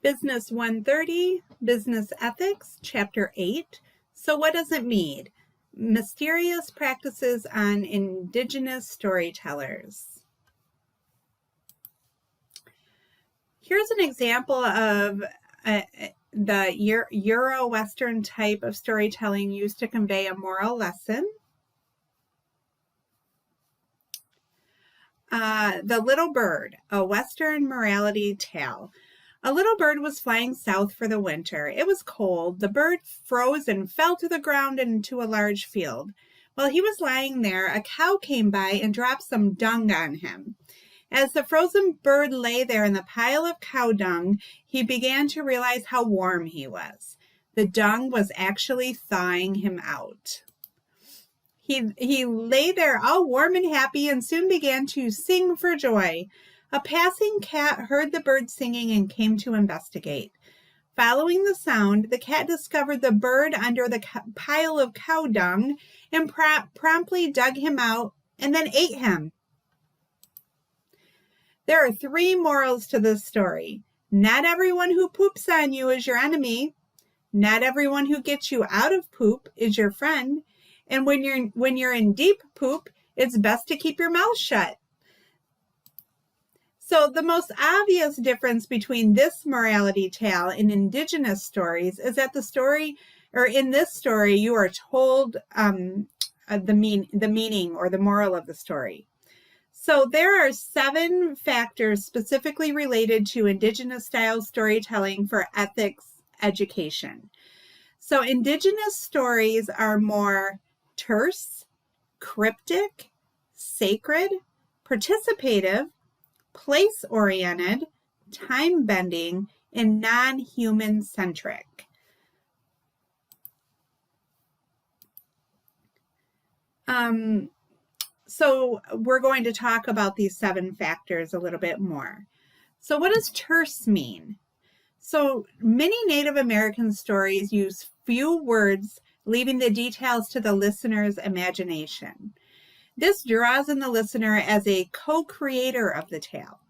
Business 130, Business Ethics, Chapter 8. So what does it mean? Mysterious Practices on Indigenous Storytellers. Here's an example of the Euro-Western type of storytelling used to convey a moral lesson. The Little Bird, a Western morality tale. A little bird was flying south for the winter. It was cold. The bird froze and fell to the ground into a large field. While he was lying there, a cow came by and dropped some dung on him. As the frozen bird lay there in the pile of cow dung, he began to realize how warm he was. The dung was actually thawing him out. He lay there all warm and happy and soon began to sing for joy. A passing cat heard the bird singing and came to investigate. Following the sound, the cat discovered the bird under the pile of cow dung and promptly dug him out and then ate him. There are 3 morals to this story. Not everyone who poops on you is your enemy. Not everyone who gets you out of poop is your friend. And when you're in deep poop, it's best to keep your mouth shut. So the most obvious difference between this morality tale and indigenous stories is that in this story, you are told the meaning or the moral of the story. So there are 7 factors specifically related to indigenous style storytelling for ethics education. So indigenous stories are more terse, cryptic, sacred, participative, place-oriented, time-bending, and non-human centric. So we're going to talk about these 7 factors a little bit more. So what does terse mean? So many Native American stories use few words, leaving the details to the listener's imagination. This draws in the listener as a co-creator of the tale.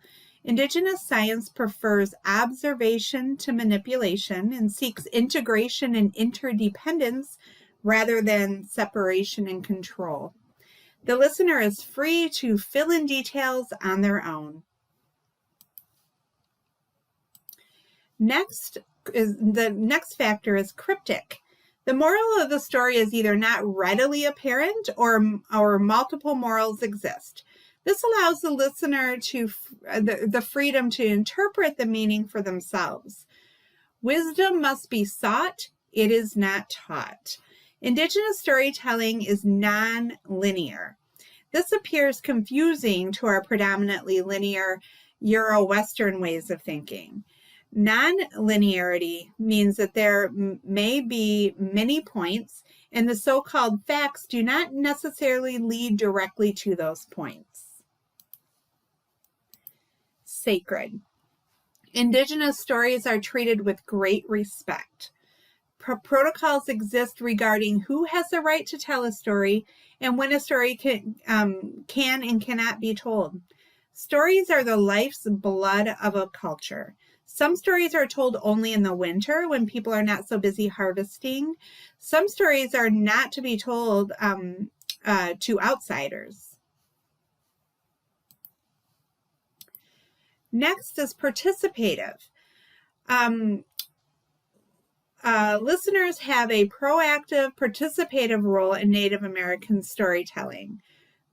Indigenous science prefers observation to manipulation and seeks integration and interdependence rather than separation and control. The listener is free to fill in details on their own. The next factor is cryptic. The moral of the story is either not readily apparent or multiple morals exist. This allows the listener the freedom to interpret the meaning for themselves. Wisdom must be sought, it is not taught. Indigenous storytelling is non-linear. This appears confusing to our predominantly linear Euro-Western ways of thinking. Non-linearity means that there may be many points, and the so-called facts do not necessarily lead directly to those points. Sacred. Indigenous stories are treated with great respect. Protocols exist regarding who has the right to tell a story and when a story can and cannot be told. Stories are the life's blood of a culture. Some stories are told only in the winter when people are not so busy harvesting. Some stories are not to be told to outsiders. Next is participative. Listeners have a proactive, participative role in Native American storytelling.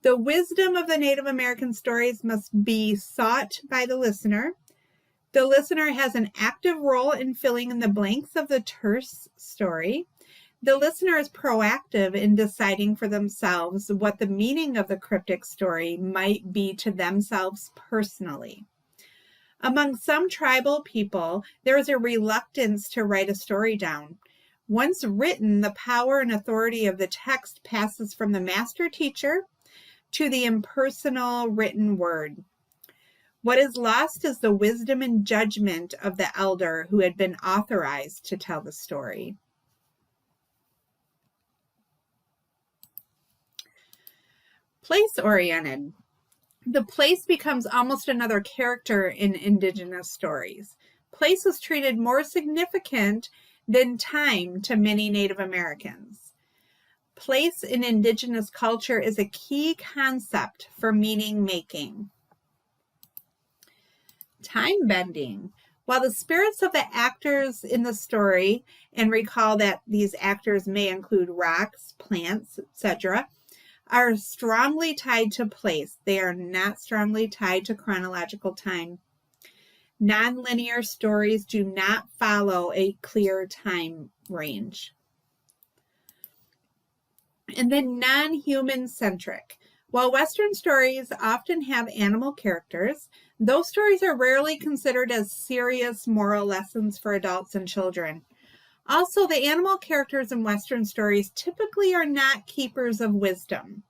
The wisdom of the Native American stories must be sought by the listener. The listener has an active role in filling in the blanks of the terse story. The listener is proactive in deciding for themselves what the meaning of the cryptic story might be to themselves personally. Among some tribal people, there is a reluctance to write a story down. Once written, the power and authority of the text passes from the master teacher to the impersonal written word. What is lost is the wisdom and judgment of the elder who had been authorized to tell the story. Place-oriented. The place becomes almost another character in Indigenous stories. Place was treated more significant than time to many Native Americans. Place in Indigenous culture is a key concept for meaning making. Time bending. While the spirits of the actors in the story, and recall that these actors may include rocks, plants, etc., are strongly tied to place, they are not strongly tied to chronological time. Nonlinear stories do not follow a clear time range. And then non-human centric. While Western stories often have animal characters, those stories are rarely considered as serious moral lessons for adults and children. Also, the animal characters in Western stories typically are not keepers of wisdom.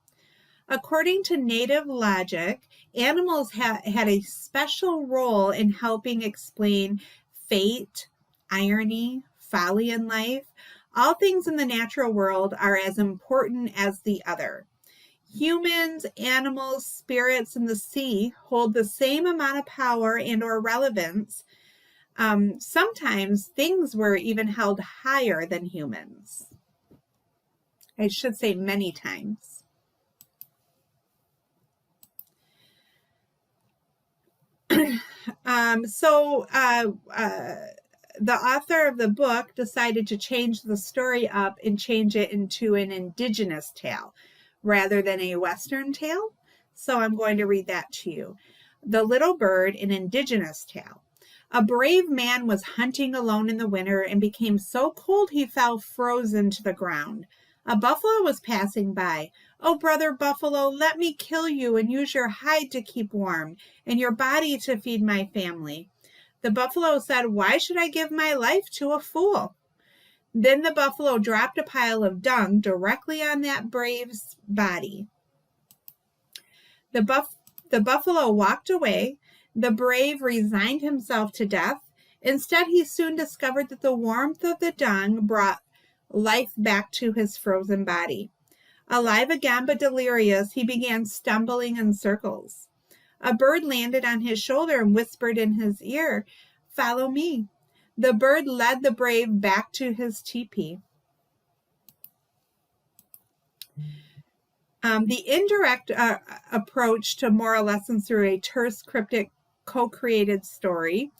According to Native logic, animals had a special role in helping explain fate, irony, folly in life. All things in the natural world are as important as the other. Humans, animals, spirits, and the sea hold the same amount of power and or relevance. Sometimes things were even held higher than humans. I should say many times. The author of the book decided to change the story up and change it into an Indigenous tale rather than a Western tale. So I'm going to read that to you. The Little Bird, an Indigenous tale. A brave man was hunting alone in the winter and became so cold he fell frozen to the ground. A buffalo was passing by. "Oh, brother buffalo, let me kill you and use your hide to keep warm and your body to feed my family." The buffalo said, "Why should I give my life to a fool?" Then the buffalo dropped a pile of dung directly on that brave's body. The buffalo walked away. The brave resigned himself to death. Instead, he soon discovered that the warmth of the dung brought life back to his frozen body. Alive again but delirious, he began stumbling in circles. A bird landed on his shoulder and whispered in his ear, "Follow me." The bird led the brave back to his teepee. The indirect approach to moral lessons through a terse, cryptic, co-created story.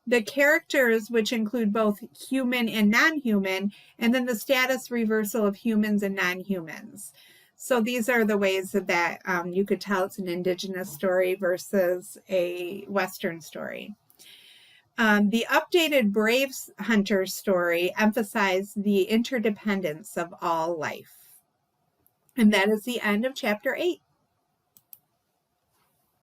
The characters, which include both human and non-human, and then the status reversal of humans and non-humans. So these are the ways that you could tell it's an Indigenous story versus a Western story. The updated Brave Hunter story emphasized the interdependence of all life. And that is the end of chapter 8.